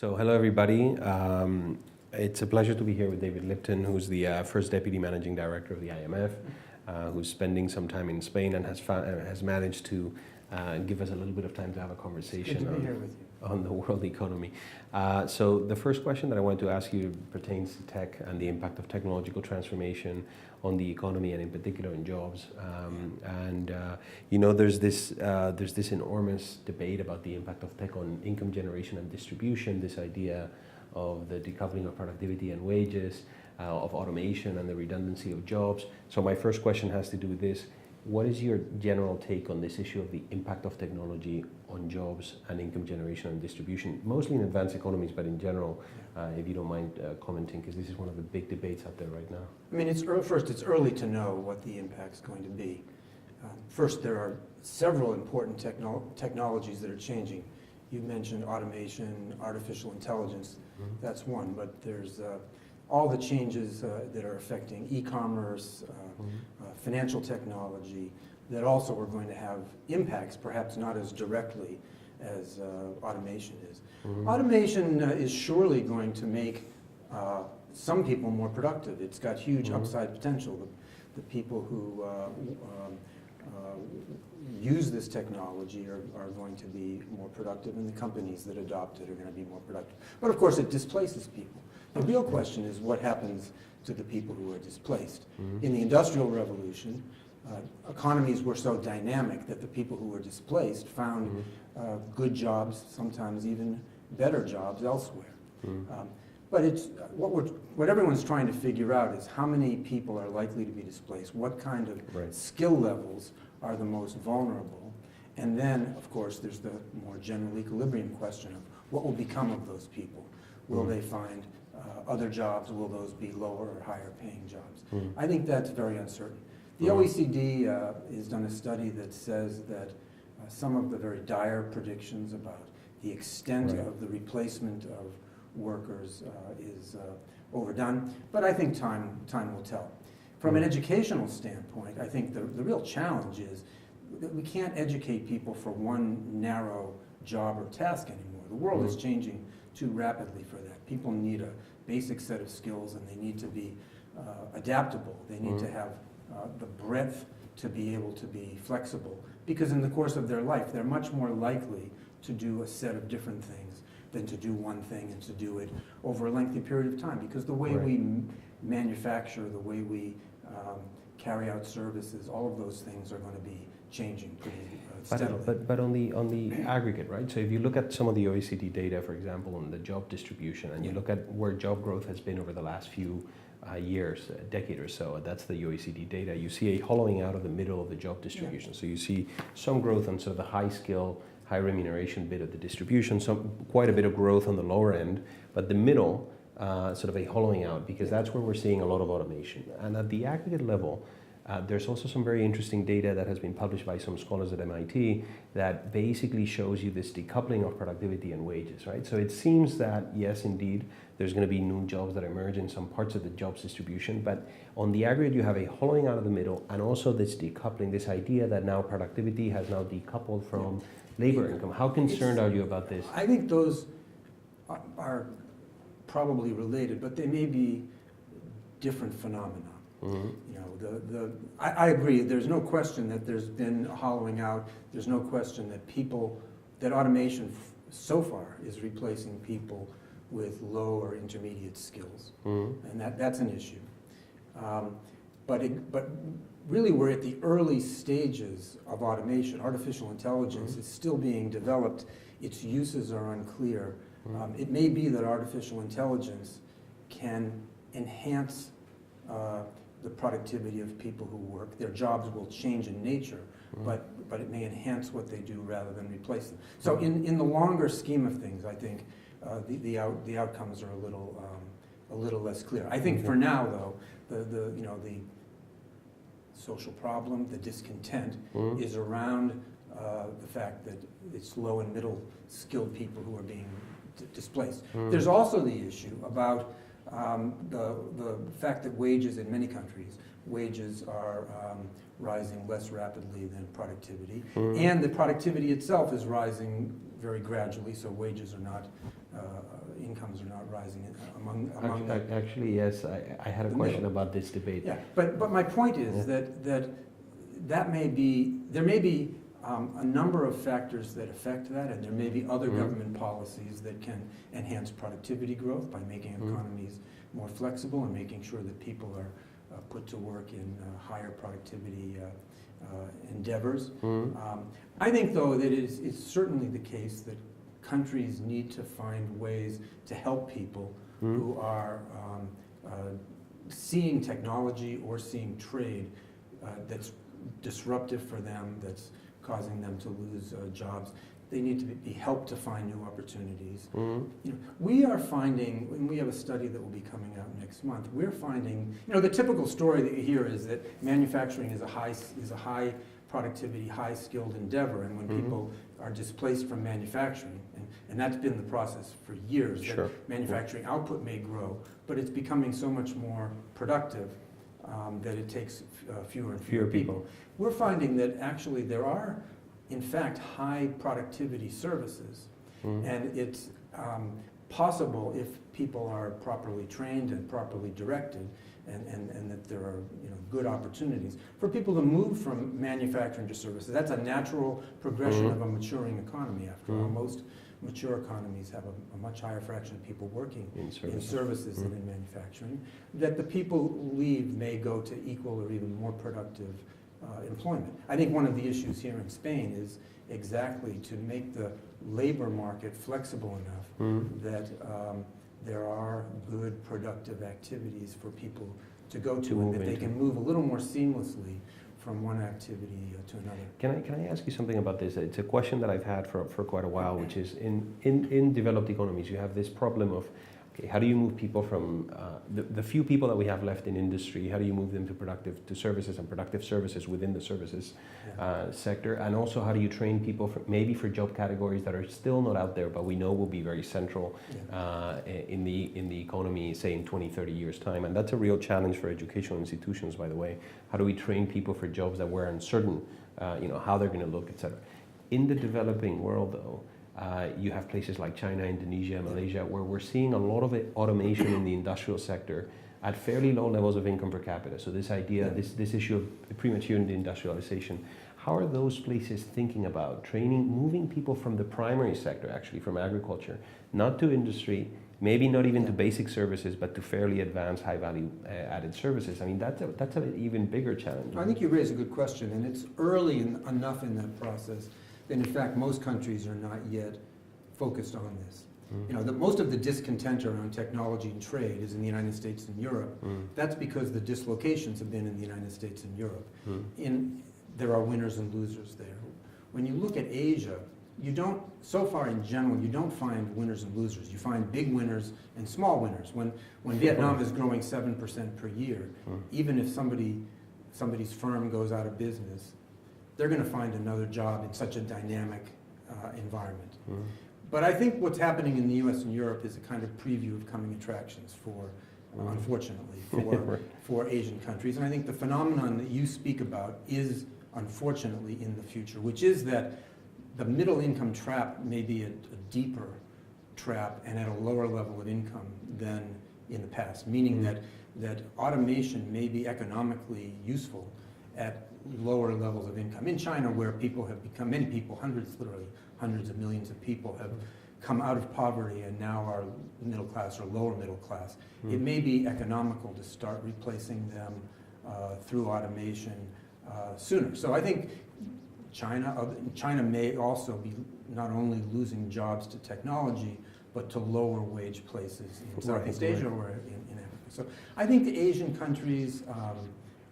So hello everybody. It's a pleasure to be here with David Lipton, who's the first Deputy Managing Director of the IMF, who's spending some time in Spain and has managed to give us a little bit of time to have a conversation on the world economy. So the first question that I want to ask you pertains to tech and the impact of technological transformation on the economy and in particular in jobs. You know, there's this enormous debate about the impact of tech on income generation and distribution, this idea of the decoupling of productivity and wages, of automation and the redundancy of jobs. So my first question has to do with this. What is your general take on this issue of the impact of technology on jobs and income generation and distribution, mostly in advanced economies, but in general, if you don't mind commenting, because this is one of the big debates out there right now. I mean, it's early to know what the impact's going to be. First, there are several important technologies that are changing. You mentioned automation, artificial intelligence, that's one, but there's all the changes that are affecting e-commerce, financial technology, that also are going to have impacts, perhaps not as directly as automation is. Automation is surely going to make some people more productive. It's got huge upside potential. The people who use this technology are going to be more productive, and the companies that adopt it are going to be more productive. But of course, it displaces people. The real question is what happens to the people who are displaced. In the Industrial Revolution, economies were so dynamic that the people who were displaced found good jobs, sometimes even better jobs elsewhere. But it's what everyone's trying to figure out is how many people are likely to be displaced, what kind of skill levels are the most vulnerable, and then, of course, there's the more general equilibrium question of what will become of those people. Will they find other jobs? Will those be lower or higher paying jobs? I think that's very uncertain. The OECD has done a study that says that some of the very dire predictions about the extent of the replacement of workers is overdone, but I think time will tell. From an educational standpoint, I think the real challenge is that we can't educate people for one narrow job or task anymore. The world is changing too rapidly for that. People need a basic set of skills, and they need to be adaptable. They need to have the breadth to be able to be flexible, because in the course of their life, they're much more likely to do a set of different things than to do one thing and to do it over a lengthy period of time, because the way we manufacture, the way we carry out services, all of those things are going to be changing pretty steadily. But on the aggregate, right? So if you look at some of the OECD data, for example, on the job distribution, and you look at where job growth has been over the last few years, a decade or so, that's the OECD data, you see a hollowing out of the middle of the job distribution. So you see some growth on sort of the high skill, high remuneration bit of the distribution, quite a bit of growth on the lower end, but the middle, sort of a hollowing out, because that's where we're seeing a lot of automation. And at the aggregate level, there's also some very interesting data that has been published by some scholars at MIT that basically shows you this decoupling of productivity and wages, right? So it seems that, yes, indeed, there's going to be new jobs that emerge in some parts of the jobs distribution, but on the aggregate, you have a hollowing out of the middle, and also this decoupling, this idea that now productivity has now decoupled from labor income. How concerned are you about this? I think those are probably related, but they may be different phenomena. You know, I agree. There's no question that there's been a hollowing out. There's no question that automation so far is replacing people with low or intermediate skills, and that's an issue. But really, we're at the early stages of automation. Artificial intelligence is still being developed. Its uses are unclear. It may be that artificial intelligence can enhance the productivity of people who work. Their jobs will change in nature, but it may enhance what they do rather than replace them. So in the longer scheme of things, I think the outcomes are a little less clear. I think for now, though, the social problem, the discontent, is around the fact that it's low and middle skilled people who are being displaced. There's also the issue about the fact that wages in many countries, wages are rising less rapidly than productivity, and the productivity itself is rising very gradually, so wages are not incomes are not rising among Actually, yes, I had a question about this debate. Yeah, but my point is that may be, there may be a number of factors that affect that, and there may be other government policies that can enhance productivity growth by making economies more flexible and making sure that people are put to work in higher productivity endeavors. I think, though, that it's certainly the case that countries need to find ways to help people who are seeing technology or seeing trade that's disruptive for them, that's causing them to lose jobs. They need to be helped to find new opportunities. You know, we are finding, and we have a study that will be coming out next month, we're finding, you know, the typical story that you hear is that manufacturing is a high productivity, high skilled endeavor, and when people are displaced from manufacturing, and that's been the process for years, that manufacturing output may grow, but it's becoming so much more productive that it takes fewer and fewer people. We're finding that actually there are, in fact, high productivity services, and it's possible if people are properly trained and properly directed, and that there are, you know, good opportunities for people to move from manufacturing to services. That's a natural progression of a maturing economy. After all, most mature economies have a much higher fraction of people working in services than in manufacturing. That the people who leave may go to equal or even more productive employment. I think one of the issues here in Spain is exactly to make the labor market flexible enough that there are good productive activities for people to go to, and that they can move a little more seamlessly from one activity to another. Can I ask you something about this? It's a question that I've had for quite a while, which is in developed economies, you have this problem of, okay, how do you move people from the few people that we have left in industry? How do you move them to services and productive services within the services sector? And also, how do you train people maybe for job categories that are still not out there, but we know will be very central in the economy, say in 20, 30 years' time? And that's a real challenge for educational institutions, by the way. How do we train people for jobs that we're uncertain, how they're going to look, et cetera? In the developing world, though, you have places like China, Indonesia, Malaysia, where we're seeing a lot of automation in the industrial sector at fairly low levels of income per capita. So this idea, this issue of premature deindustrialization, how are those places thinking about training, moving people from the primary sector, actually from agriculture, not to industry, maybe not even to basic services, but to fairly advanced, high-value added services? I mean, that's an even bigger challenge. I think you raise a good question, and it's early enough in that process. And in fact, most countries are not yet focused on this. You know, most of the discontent around technology and trade is in the United States and Europe. That's because the dislocations have been in the United States and Europe. There are winners and losers there. When you look at Asia, so far in general, you don't find winners and losers. You find big winners and small winners. When Vietnam is growing 7% per year, even if somebody's firm goes out of business, they're going to find another job in such a dynamic environment. But I think what's happening in the US and Europe is a kind of preview of coming attractions unfortunately, for Asian countries. And I think the phenomenon that you speak about is unfortunately in the future, which is that the middle income trap may be a deeper trap and at a lower level of income than in the past, meaning that automation may be economically useful at lower levels of income. In China, where people have become, many people, literally hundreds of millions of people have come out of poverty and now are middle class or lower middle class, it may be economical to start replacing them through automation sooner. So I think China may also be not only losing jobs to technology, but to lower wage places in Southeast Asia or in Africa. So I think the Asian countries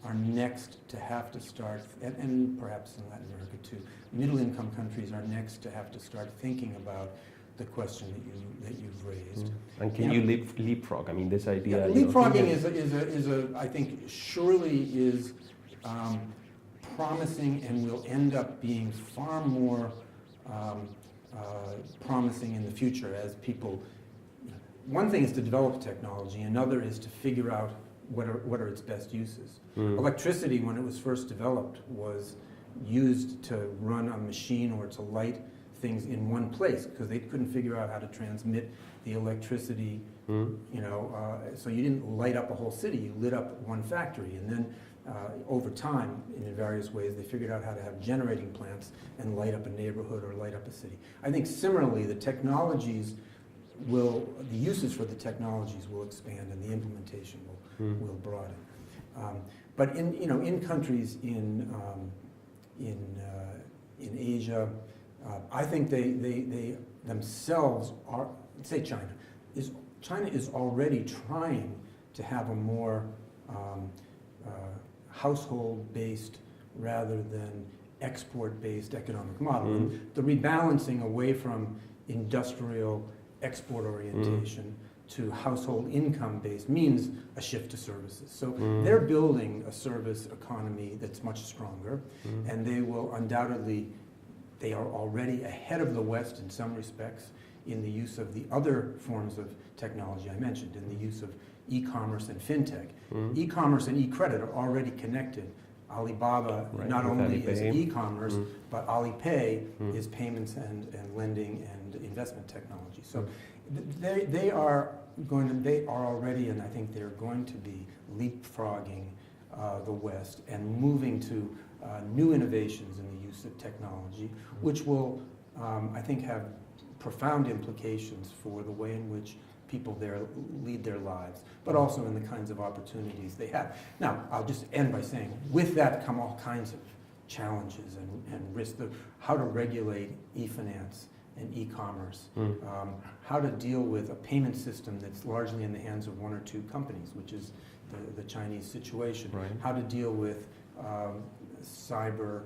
are next to have to start, and perhaps in Latin America too, middle income countries are next to have to start thinking about the question that you've raised. And can you leapfrog? I mean, this idea. Leapfrogging is I think surely is promising and will end up being far more promising in the future as people. One thing is to develop technology, another is to figure out what are its best uses. Electricity, when it was first developed, was used to run a machine or to light things in one place because they couldn't figure out how to transmit the electricity, so you didn't light up a whole city, you lit up one factory. And then over time, in various ways, they figured out how to have generating plants and light up a neighborhood or light up a city. I think similarly, the uses for the technologies will expand and the implementation will broaden. But in countries in Asia, I think they themselves are, say China is already trying to have a more household-based rather than export-based economic model. And the rebalancing away from industrial export orientation to household income-based means a shift to services. So they're building a service economy that's much stronger, and they will undoubtedly, they are already ahead of the West in some respects in the use of the other forms of technology I mentioned, in the use of e-commerce and fintech. E-commerce and e-credit are already connected. Alibaba not only is e-commerce, but Alipay is payments and lending and investment technology. So they are already, and I think they're going to be leapfrogging the West and moving to new innovations in the use of technology, which will, I think, have profound implications for the way in which people there lead their lives, but also in the kinds of opportunities they have. Now, I'll just end by saying, with that come all kinds of challenges and risks. How to regulate e-finance and e-commerce, how to deal with a payment system that's largely in the hands of one or two companies, which is the Chinese situation, how to deal with cyber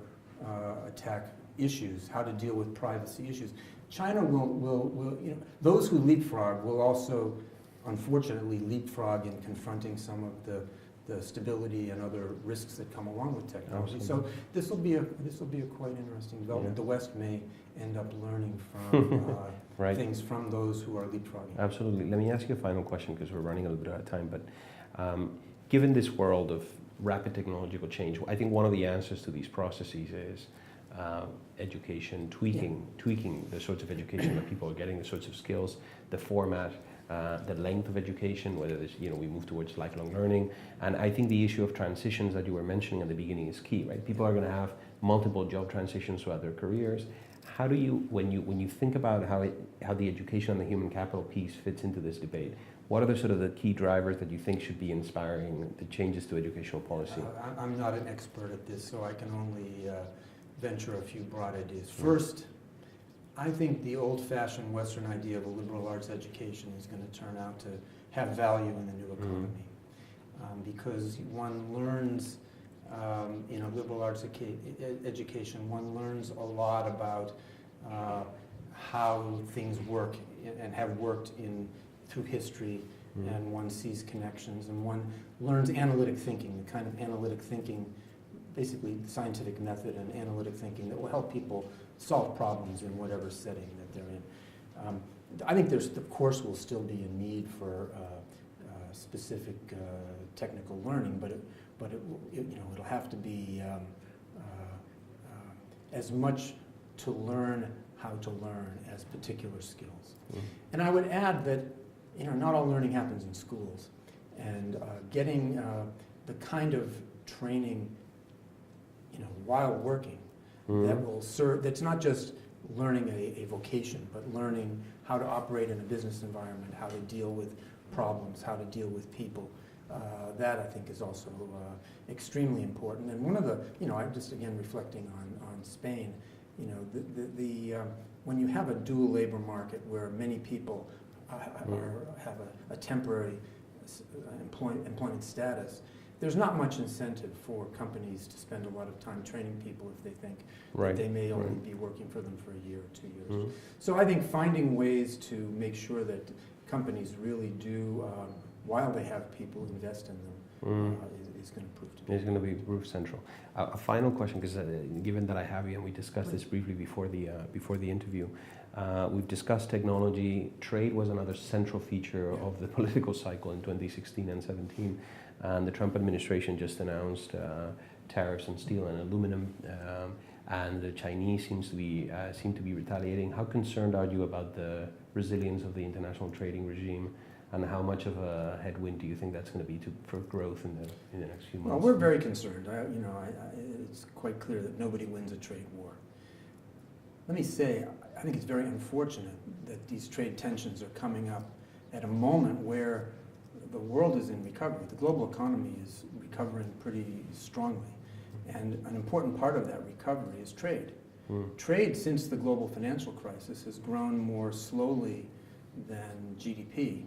attack issues, how to deal with privacy issues. China will those who leapfrog will also, unfortunately, leapfrog in confronting some of the stability and other risks that come along with technology. Absolutely. So this will be a quite interesting development. The West may end up learning from things from those who are leapfrogging. Absolutely. Let me ask you a final question because we're running a little bit out of time. But given this world of rapid technological change, I think one of the answers to these processes is education, tweaking the sorts of education that people are getting, the sorts of skills, the format, the length of education, whether it's, we move towards lifelong learning. And I think the issue of transitions that you were mentioning at the beginning is key, right? People are going to have multiple job transitions throughout their careers. How do you, when you think about how the education and the human capital piece fits into this debate, what are the sort of the key drivers that you think should be inspiring the changes to educational policy? I'm not an expert at this, so I can only venture a few broad ideas. First, I think the old-fashioned Western idea of a liberal arts education is going to turn out to have value in the new economy, because one learns in a liberal arts education, one learns a lot about how things work and have worked through history, and one sees connections, and one learns analytic thinking, the kind of analytic thinking, basically scientific method and analytic thinking that will help people solve problems in whatever setting that they're in. I think of course, will still be a need for specific technical learning, but it'll have to be as much to learn how to learn as particular skills. And I would add that not all learning happens in schools, and getting the kind of training while working that will serve, that's not just learning a vocation, but learning how to operate in a business environment, how to deal with problems, how to deal with people. That I think is also extremely important. And one of the, I'm just again reflecting on Spain, when you have a dual labor market where many people have a temporary employment status, there's not much incentive for companies to spend a lot of time training people if they think that they may only be working for them for a year or 2 years. So I think finding ways to make sure that companies really do, while they have people, invest in them is going to prove to be. It's going to be proof central. A final question, because given that I have you and we discussed this briefly before the interview, we've discussed technology. Trade was another central feature of the political cycle in 2016 and 17. And the Trump administration just announced tariffs on steel and aluminum. and the Chinese seem to be retaliating. How concerned are you about the resilience of the international trading regime, and how much of a headwind do you think that's going to be for growth in the next few months? Well, we're very concerned. It's quite clear that nobody wins a trade war. Let me say, I think it's very unfortunate that these trade tensions are coming up at a moment where the world is in recovery. The global economy is recovering pretty strongly. And an important part of that recovery is trade. Trade, since the global financial crisis, has grown more slowly than GDP.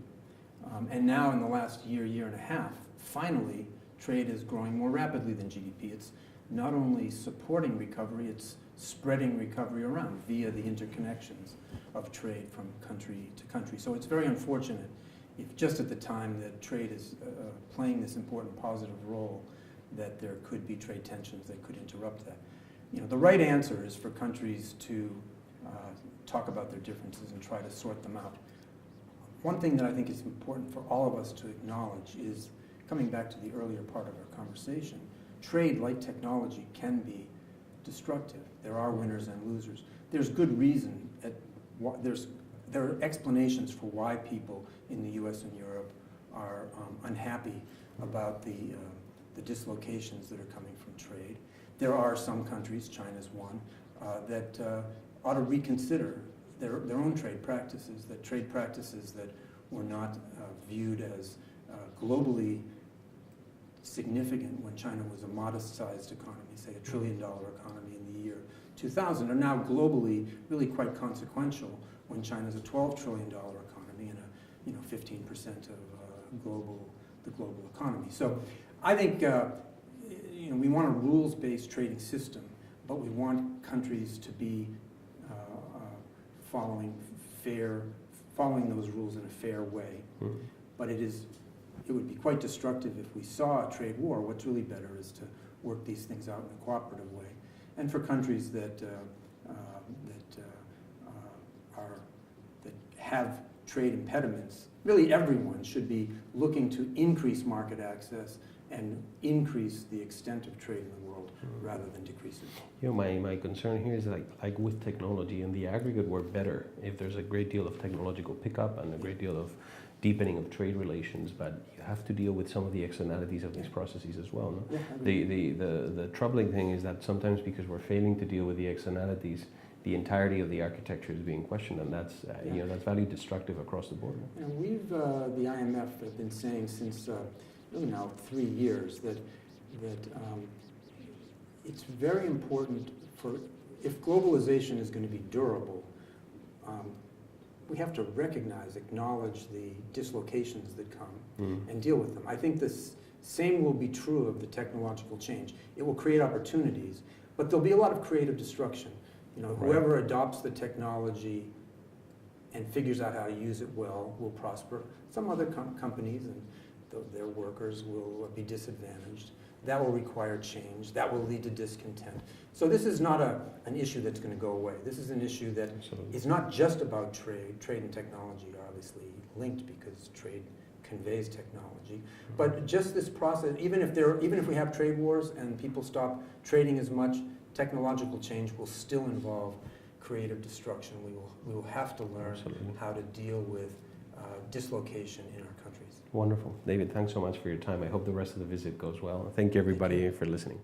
And now in the last year and a half, finally, trade is growing more rapidly than GDP. It's not only supporting recovery, it's spreading recovery around via the interconnections of trade from country to country. So it's very unfortunate if just at the time that trade is playing this important positive role, that there could be trade tensions that could interrupt that. The right answer is for countries to talk about their differences and try to sort them out. One thing that I think is important for all of us to acknowledge is, coming back to the earlier part of our conversation, trade, like technology, can be destructive. There are winners and losers. There's good reason, there are explanations for why people in the US and Europe are unhappy about the dislocations that are coming from trade. There are some countries, China's one, that ought to reconsider their own trade practices, that were not viewed as globally significant when China was a modest-sized economy, say $1 trillion economy in the year 2000, are now globally really quite consequential when China's a $12 trillion economy and 15% of the global economy. So I think we want a rules-based trading system, but we want countries to be following those rules in a fair way. But it would be quite destructive if we saw a trade war. What's really better is to work these things out in a cooperative way. And for countries that have trade impediments, really everyone should be looking to increase market access and increase the extent of trade in the world rather than decrease it. My concern here is like with technology, in the aggregate we're better if there's a great deal of technological pickup and a great deal of deepening of trade relations, but you have to deal with some of the externalities of these processes as well. No? Yeah, the troubling thing is that sometimes, because we're failing to deal with the externalities, the entirety of the architecture is being questioned, and that's that's value destructive across the board. No? We've the IMF have been saying since really now 3 years that it's very important if globalization is going to be durable, we have to recognize, acknowledge the dislocations that come and deal with them. I think the same will be true of the technological change. It will create opportunities, but there'll be a lot of creative destruction. Whoever adopts the technology and figures out how to use it well will prosper. Some other companies and their workers will be disadvantaged. That will require change. That will lead to discontent. So this is not an issue that's going to go away. This is an issue that is not just about trade. Trade and technology are obviously linked because trade conveys technology. But just this process, even if we have trade wars and people stop trading as much, technological change will still involve creative destruction. We will have to learn how to deal with dislocation in our countries. Wonderful. David, thanks so much for your time. I hope the rest of the visit goes well. Thank you, everybody, for listening.